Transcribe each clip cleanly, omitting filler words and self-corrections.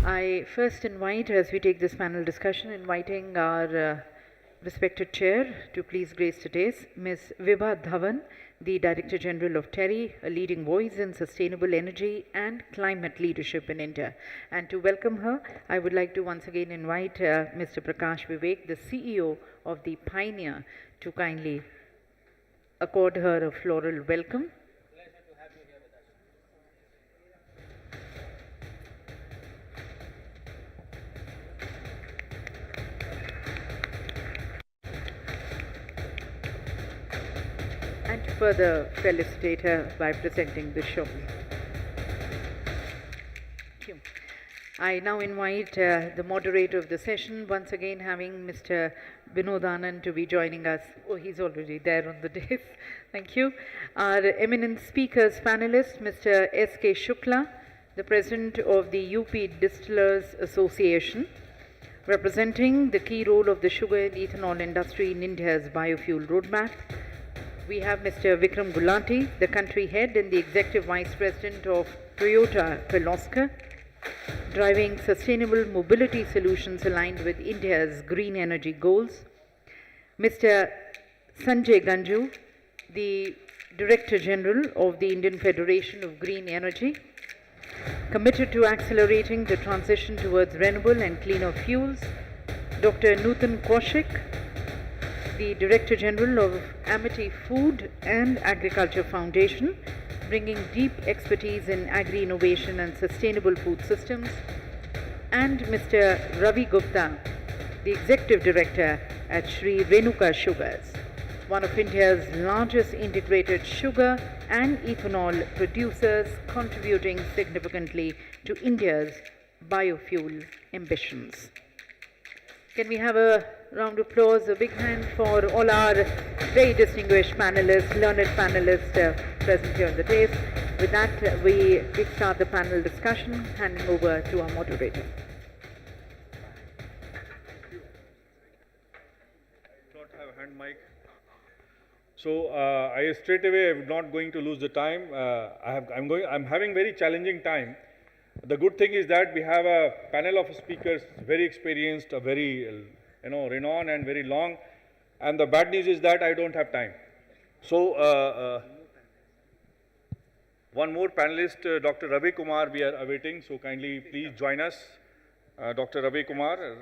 I first invite, as we take this panel discussion, inviting our respected chair to please grace today's Ms. Vibha Dhawan, the Director General of TERI, a leading voice in sustainable energy and climate leadership in India. And to welcome her, I would like to once again invite Mr. Prakash Vivek, the CEO of the Pioneer, to kindly accord her a floral welcome. And to further felicitate her by presenting the show. Thank you. I now invite the moderator of the session, once again having Mr. Binod Anand to be joining us. Oh, he's already there on the dais. Thank you. Our eminent speakers, panelists, Mr. S.K. Shukla, the President of the UP Distillers Association, representing the key role of the sugar and ethanol industry in India's biofuel roadmap. We have Mr. Vikram Gulati, the country head and the executive vice president of Toyota Kirloskar, driving sustainable mobility solutions aligned with India's green energy goals. Mr. Sanjay Ganjoo, the Director General of the Indian Federation of Green Energy, committed to accelerating the transition towards renewable and cleaner fuels. Dr. Nutan Kaushik, the Director General of Amity Food and Agriculture Foundation, bringing deep expertise in agri-innovation and sustainable food systems, and Mr. Ravi Gupta, the Executive Director at Shree Renuka Sugars, one of India's largest integrated sugar and ethanol producers, contributing significantly to India's biofuel ambitions. Can we have a round of applause, a big hand for all our very distinguished panelists, learned panelists present here on the dais. With that, we start the panel discussion, handing over to our moderator. Don't have a hand mic. So I straight away am not going to lose the time. I'm having very challenging time. The good thing is that we have a panel of speakers, very experienced, very renowned and very long. And the bad news is that I don't have time. So one more panelist, Dr. Ravi Kumar, we are awaiting. So kindly please join us. Dr. Ravi Kumar,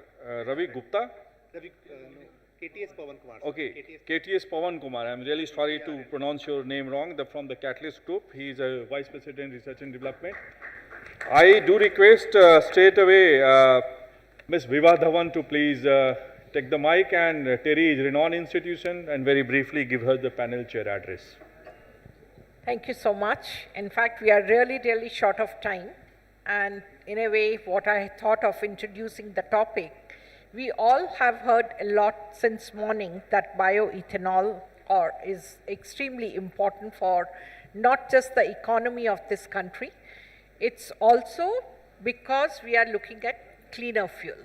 Ravi Gupta. KTS Pawan Kumar. Okay, KTS Pawan Kumar. I'm really sorry to pronounce your name wrong. From the Catalyst Group. He is a Vice President, Research and Development. I do request straight away Ms. Vibha Dhawan to please take the mic, and TERI is a renowned institution, and very briefly give her the panel chair address. Thank you so much. In fact, we are really short of time, and in a way, what I thought of introducing the topic, we all have heard a lot since morning that bioethanol is extremely important for not just the economy of this country, it's also because we are looking at cleaner fuel.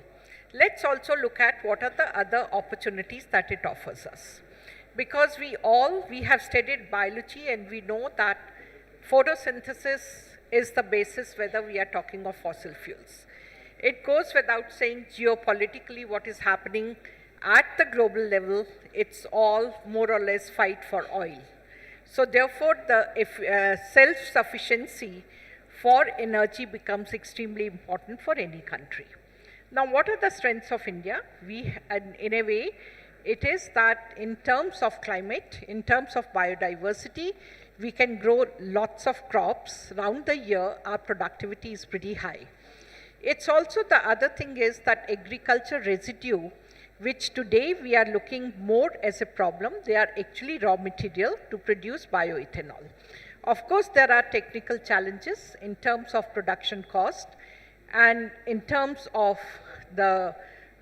Let's also look at what are the other opportunities that it offers us. Because we have studied biology, and we know that photosynthesis is the basis whether we are talking of fossil fuels. It goes without saying geopolitically what is happening at the global level, it's all more or less fight for oil. So therefore, the self-sufficiency for energy becomes extremely important for any country. Now, what are the strengths of India? In a way, it is that in terms of climate, in terms of biodiversity, we can grow lots of crops. Round the year, our productivity is pretty high. It's also the other thing is that agriculture residue, which today we are looking more as a problem, they are actually raw material to produce bioethanol. Of course, there are technical challenges in terms of production cost and in terms of the,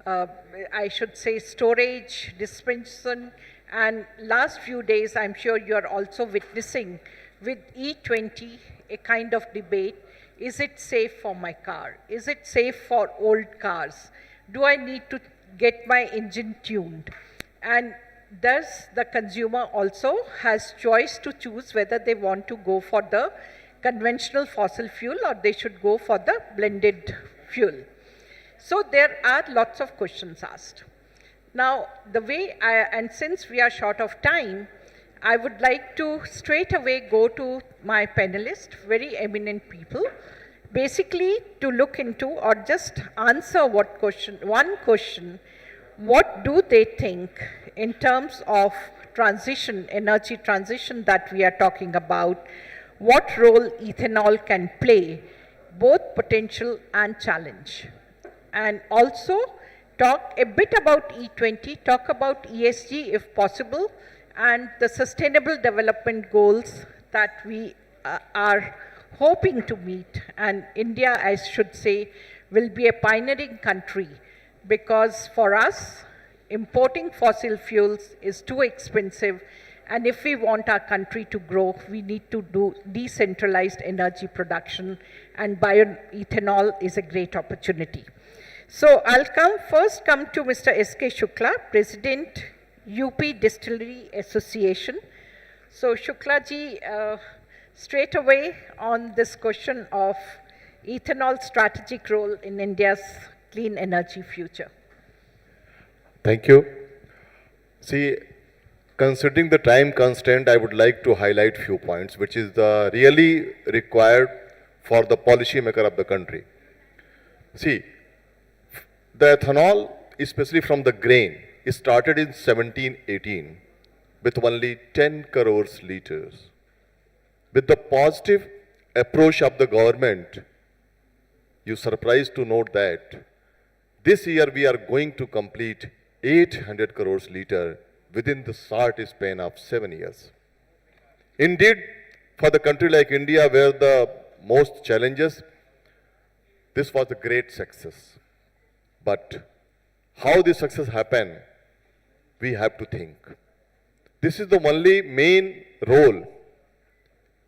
I should say, storage, dispensation, and last few days, I'm sure you're also witnessing with E20 a kind of debate. Is it safe for my car? Is it safe for old cars? Do I need to get my engine tuned? And thus the consumer also has choice to choose whether they want to go for the conventional fossil fuel or they should go for the blended fuel. So there are lots of questions asked. Now, and since we are short of time, I would like to straight away go to my panelists, very eminent people, basically to look into or just answer one question, what do they think in terms of energy transition that we are talking about, what role ethanol can play, both potential and challenge. And also talk a bit about E20, talk about ESG if possible, and the sustainable development goals that we are hoping to meet. And India, I should say, will be a pioneering country, because for us, importing fossil fuels is too expensive, and if we want our country to grow, we need to do decentralized energy production, and bioethanol is a great opportunity. So I'll first come to Mr. S.K. Shukla, President, UP Distillery Association. So Shukla ji, straight away on this question of ethanol's strategic role in India's clean energy future. Thank you. See, considering the time constraint, I would like to highlight few points, which is really required for the policy maker of the country. See, the ethanol, especially from the grain, it started in 1718 with only 10 crores liters. With the positive approach of the government, you're surprised to note that this year we are going to complete 800 crores liter within the short span of 7 years. Indeed, for the country like India, where the most challenges, this was a great success. But how this success happened, we have to think. This is the only main role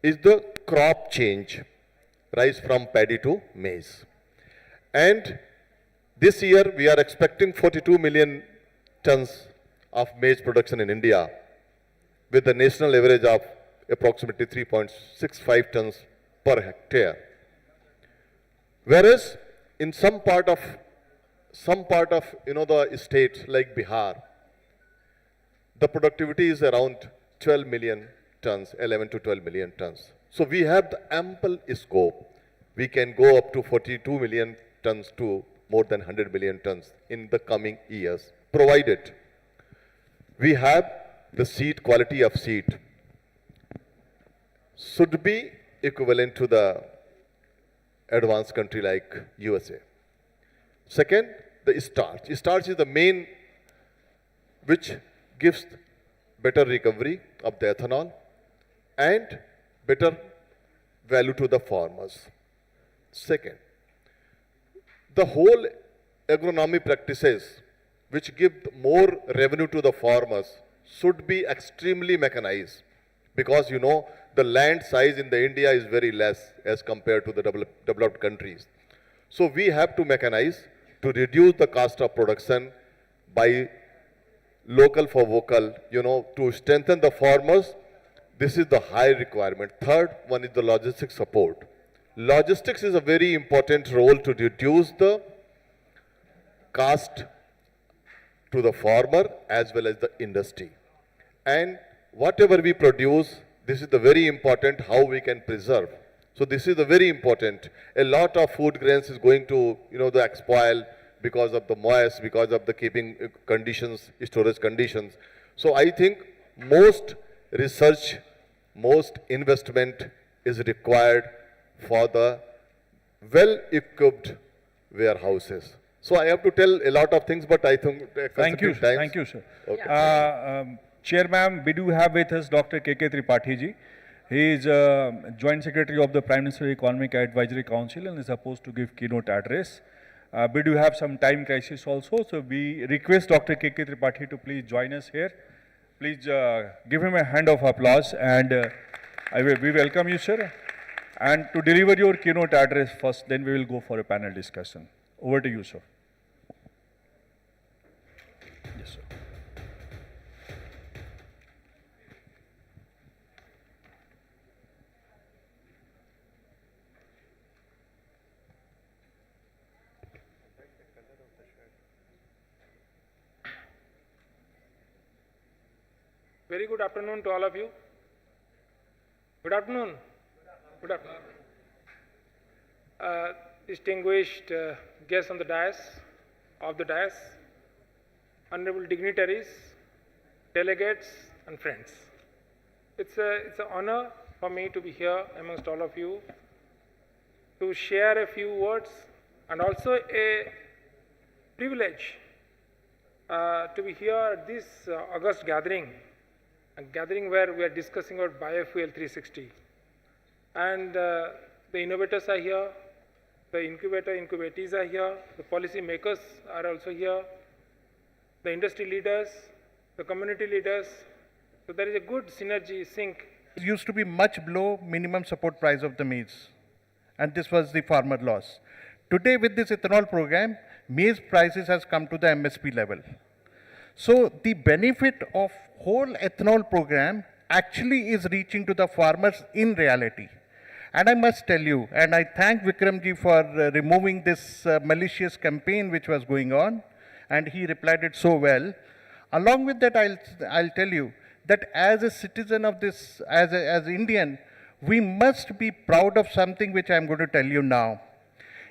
is the crop change, rise from paddy to maize. And this year we are expecting 42 million tons of maize production in India, with the national average of approximately 3.65 tons per hectare. Whereas in some part of the states like Bihar, the productivity is around 12 million tons, 11 to 12 million tons. So we have the ample scope. We can go up to 42 million tons to more than 100 million tons in the coming years, provided we have the seed, quality of seed should be equivalent to the advanced country like USA. Second, the starch. Starch is the main which gives better recovery of the ethanol and better value to the farmers. Second, the whole agronomy practices which give more revenue to the farmers should be extremely mechanized, because the land size in the India is very less as compared to the developed countries. So we have to mechanize to reduce the cost of production by local for vocal, to strengthen the farmers. This is the high requirement. Third one is the logistics support. Logistics is a very important role to reduce the cost to the farmer as well as the industry. And whatever we produce, this is the very important how we can preserve. So this is the very important. A lot of food grains is going to, the spoil because of the moist, because of the keeping conditions, storage conditions. So I think most research, most investment is required for the well-equipped warehouses. So I have to tell a lot of things, but I think... Thank you, sir. Okay. Chair ma'am, we do have with us Dr. K.K. Tripathi ji. He is Joint Secretary of the Prime Minister Economic Advisory Council and is supposed to give keynote address. We do have some time crisis also, so we request Dr. K.K. Tripathi to please join us here. Please give him a hand of applause, and we welcome you, sir. And to deliver your keynote address first, then we will go for a panel discussion. Over to you, sir. Yes, sir. Very good afternoon to all of you. Good afternoon. Good afternoon. Distinguished guests on the dais, honorable dignitaries, delegates, and friends. It's an honor for me to be here amongst all of you to share a few words, and also a privilege to be here at this August gathering, a gathering where we are discussing about biofuel 360. And the innovators are here, the incubatees are here, the policy makers are also here, the industry leaders, the community leaders. So there is a good synergy, sync. It used to be much below minimum support price of the maize, and this was the farmer loss. Today with this ethanol program, maize prices has come to the MSP level. So the benefit of whole ethanol program actually is reaching to the farmers in reality. And I must tell you, and I thank Vikram ji for removing this malicious campaign which was going on, and he replied it so well. Along with that, I'll tell you that as a citizen of this, as Indian, we must be proud of something which I'm going to tell you now.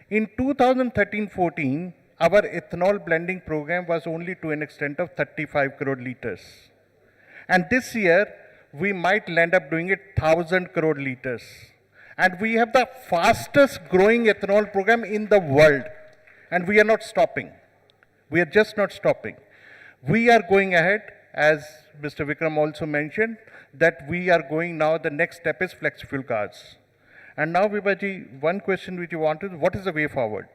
In 2013-14, our ethanol blending program was only to an extent of 35 crore liters. And this year, we might land up doing it 1,000 crore liters. And we have the fastest growing ethanol program in the world. And we are not stopping. We are just not stopping. We are going ahead, as Mr. Vikram also mentioned, that we are going now, the next step is flex fuel cars. And now, Vibha ji, one question which you wanted, what is the way forward?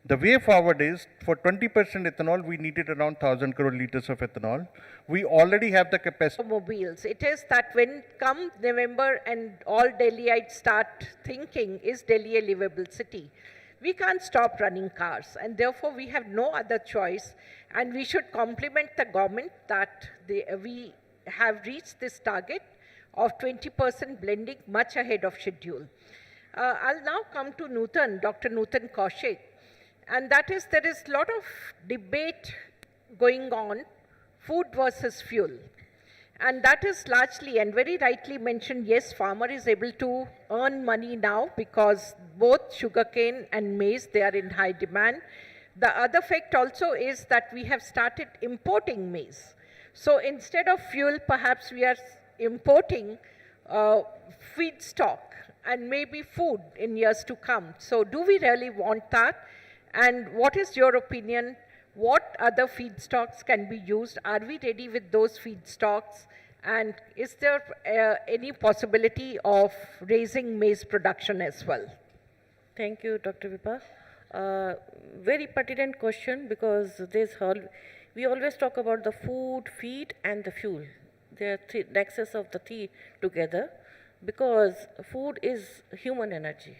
The way forward is, for 20% ethanol, we needed around 1,000 crore liters of ethanol. We already have the capacity. Automobiles. It is that when come November and all Delhiites start thinking, is Delhi a livable city? We can't stop running cars, and therefore we have no other choice, and we should compliment the government that we have reached this target of 20% blending much ahead of schedule. I'll now come to Nutan, Dr. Nutan Kaushik, and that is, there is a lot of debate going on, food versus fuel. And that is largely and very rightly mentioned, yes, farmer is able to earn money now because both sugarcane and maize, they are in high demand. The other fact also is that we have started importing maize. So instead of fuel, perhaps we are importing feedstock and maybe food in years to come. So do we really want that? And what is your opinion? What other feedstocks can be used? Are we ready with those feedstocks? And is there any possibility of raising maize production as well? Thank you, Dr. Vibha. Very pertinent question, because we always talk about the food, feed, and the fuel. They are the nexus of the three together, because food is human energy,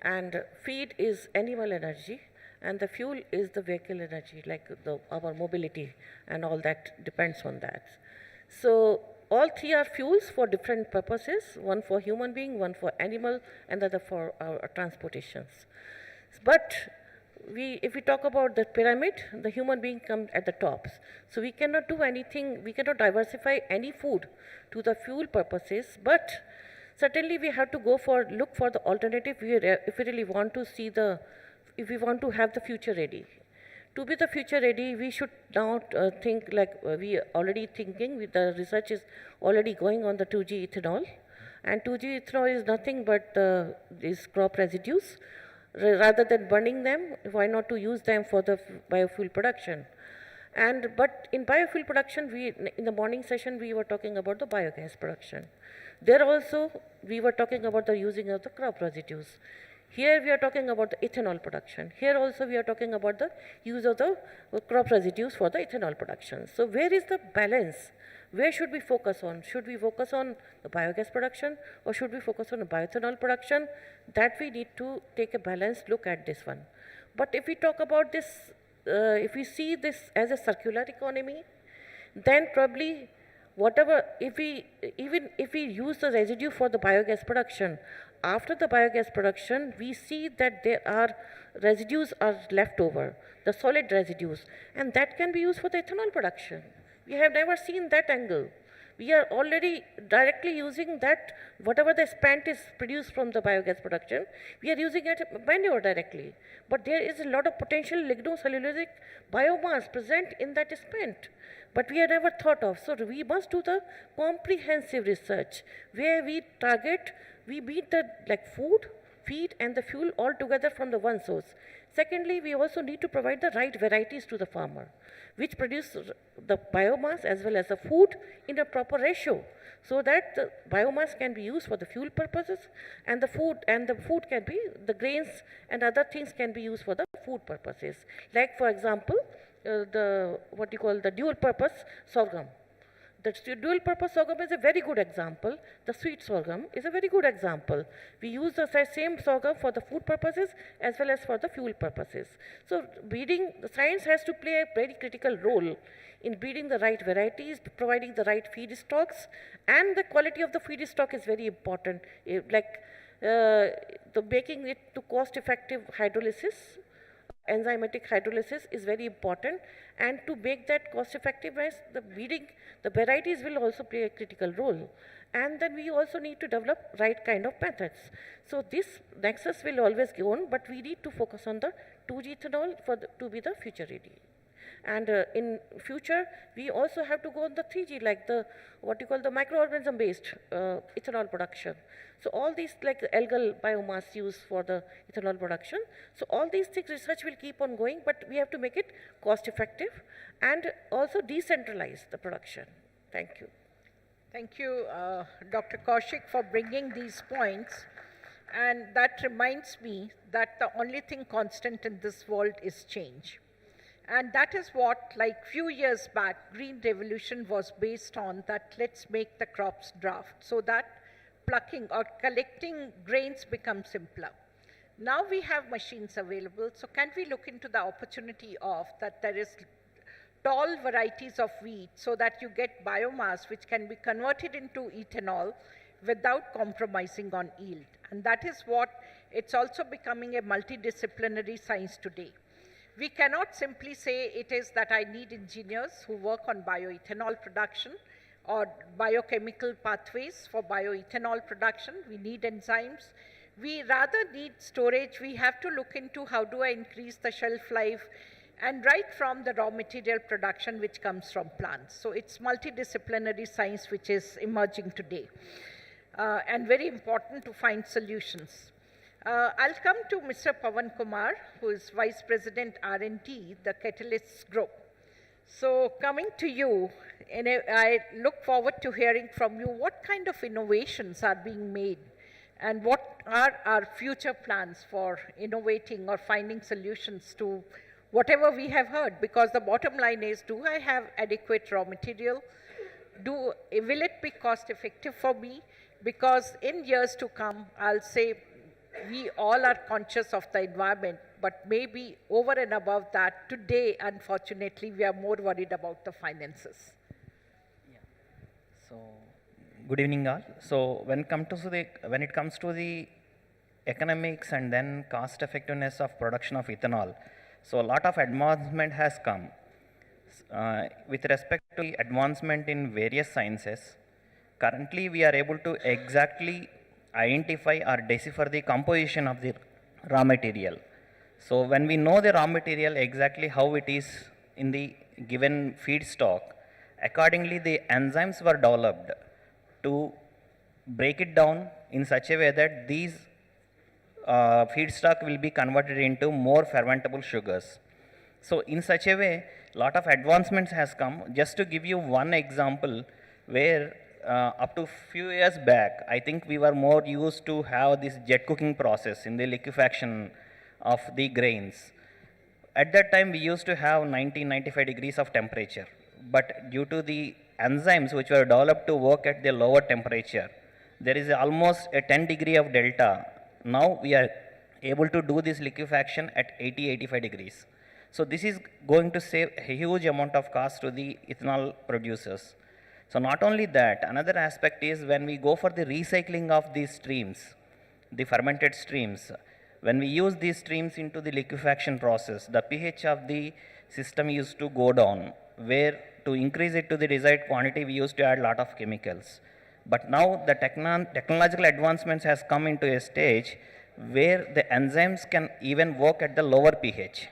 and feed is animal energy, and the fuel is the vehicle energy, like our mobility and all that depends on that. So all three are fuels for different purposes, one for human being, one for animal, and the other for our transportations. But if we talk about the pyramid, the human being comes at the top. So we cannot do anything, we cannot diversify any food to the fuel purposes, but certainly we have to look for the alternative if we really want to see if we want to have the future ready. To be the future ready, we should now think like we are already thinking, the research is already going on the 2G ethanol. And 2G ethanol is nothing but these crop residues. Rather than burning them, why not to use them for the biofuel production? But in biofuel production, in the morning session, we were talking about the biogas production. There also, we were talking about the using of the crop residues. Here we are talking about the ethanol production. Here also we are talking about the use of the crop residues for the ethanol production. So where is the balance? Where should we focus on? Should we focus on the biogas production, or should we focus on the bioethanol production? That we need to take a balanced look at this one. But if we talk about this, if we see this as a circular economy, then probably even if we use the residue for the biogas production, after the biogas production, we see that there are residues are left over, the solid residues, and that can be used for the ethanol production. We have never seen that angle. We are already directly using that, whatever the spent is produced from the biogas production, we are using it manure directly. But there is a lot of potential lignocellulosic biomass present in that spent, but we have never thought of. So we must do the comprehensive research where we target, we beat the like food, feed and the fuel all together from the one source. Secondly, we also need to provide the right varieties to the farmer, which produce the biomass as well as the food in a proper ratio, so that the biomass can be used for the fuel purposes and the food can be, the grains and other things can be used for the food purposes. Like for example, the dual purpose sorghum. The dual purpose sorghum is a very good example. The sweet sorghum is a very good example. We use the same sorghum for the food purposes as well as for the fuel purposes. So breeding, the science has to play a very critical role in breeding the right varieties, providing the right feed stocks, and the quality of the feed stock is very important. Making it to cost-effective hydrolysis, enzymatic hydrolysis is very important, and to make that cost effectiveness, the breeding, the varieties will also play a critical role. And then we also need to develop right kind of methods. So this nexus will always go on, but we need to focus on the 2G ethanol to be the future ready. And in future, we also have to go on the 3G, like the microorganism based ethanol production. So all these, like the algal biomass used for the ethanol production. So all these things, research will keep on going, but we have to make it cost effective and also decentralize the production. Thank you. Thank you, Dr. Kaushik, for bringing these points. And that reminds me that the only thing constant in this world is change. And that is what, like few years back, Green Revolution was based on, that let's make the crops draft so that plucking or collecting grains becomes simpler. Now we have machines available, so can we look into the opportunity of that there is tall varieties of wheat so that you get biomass which can be converted into ethanol without compromising on yield. And that is what, it's also becoming a multidisciplinary science today. We cannot simply say it is that I need engineers who work on bioethanol production or biochemical pathways for bioethanol production. We need enzymes. We rather need storage. We have to look into how do I increase the shelf life, and right from the raw material production which comes from plants. So it's multidisciplinary science which is emerging today, and very important to find solutions. I'll come to Mr. Pawan Kumar, who is Vice President R&D, the Catalysts Group. So coming to you, I look forward to hearing from you what kind of innovations are being made and what are our future plans for innovating or finding solutions to whatever we have heard, because the bottom line is, do I have adequate raw material? Will it be cost effective for me? Because in years to come, I'll say, we all are conscious of the environment, but maybe over and above that, today, unfortunately, we are more worried about the finances. Yeah. So, good evening all. So, when it comes to the economics and then cost effectiveness of production of ethanol, so a lot of advancement has come. With respect to the advancement in various sciences, currently we are able to exactly identify or decipher the composition of the raw material. So when we know the raw material exactly how it is in the given feedstock, accordingly the enzymes were developed to break it down in such a way that these feedstock will be converted into more fermentable sugars. So in such a way, lot of advancements has come. Just to give you one example, where up to few years back, I think we were more used to have this jet cooking process in the liquefaction of the grains. At that time, we used to have 90-95 degrees of temperature. But due to the enzymes which were developed to work at the lower temperature, there is almost a 10 degree of delta. Now we are able to do this liquefaction at 80-85 degrees. So this is going to save a huge amount of cost to the ethanol producers. So not only that, another aspect is when we go for the recycling of these streams, the fermented streams, when we use these streams into the liquefaction process, the pH of the system used to go down, where to increase it to the desired quantity, we used to add a lot of chemicals. But now the technological advancements has come into a stage where the enzymes can even work at the lower pH,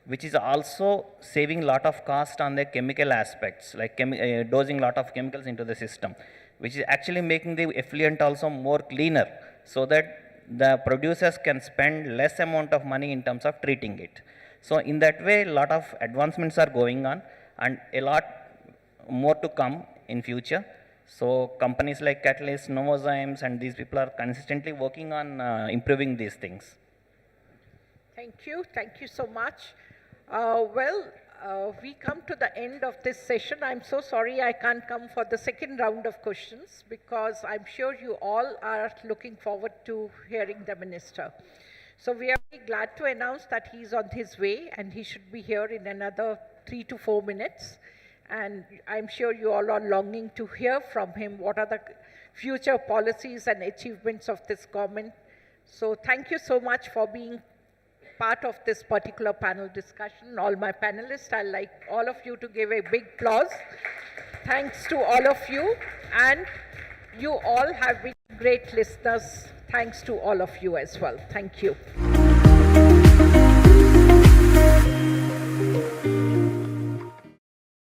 which is also saving a lot of cost on the chemical aspects, like dosing a lot of chemicals into the system, which is actually making the effluent also more cleaner, so that the producers can spend less amount of money in terms of treating it. So in that way, a lot of advancements are going on, and a lot more to come in future. So companies like Catalyst, Novozymes, and these people are consistently working on improving these things. Thank you so much. We come to the end of this session. I'm so sorry I can't come for the second round of questions, because I'm sure you all are looking forward to hearing the Minister. So we are very glad to announce that he's on his way, and he should be here in another 3 to 4 minutes. And I'm sure you all are longing to hear from him what are the future policies and achievements of this government. So thank you so much for being part of this particular panel discussion. All my panelists, I'd like all of you to give a big applause. Thanks to all of you, and you all have been great listeners. Thanks to all of you as well. Thank you.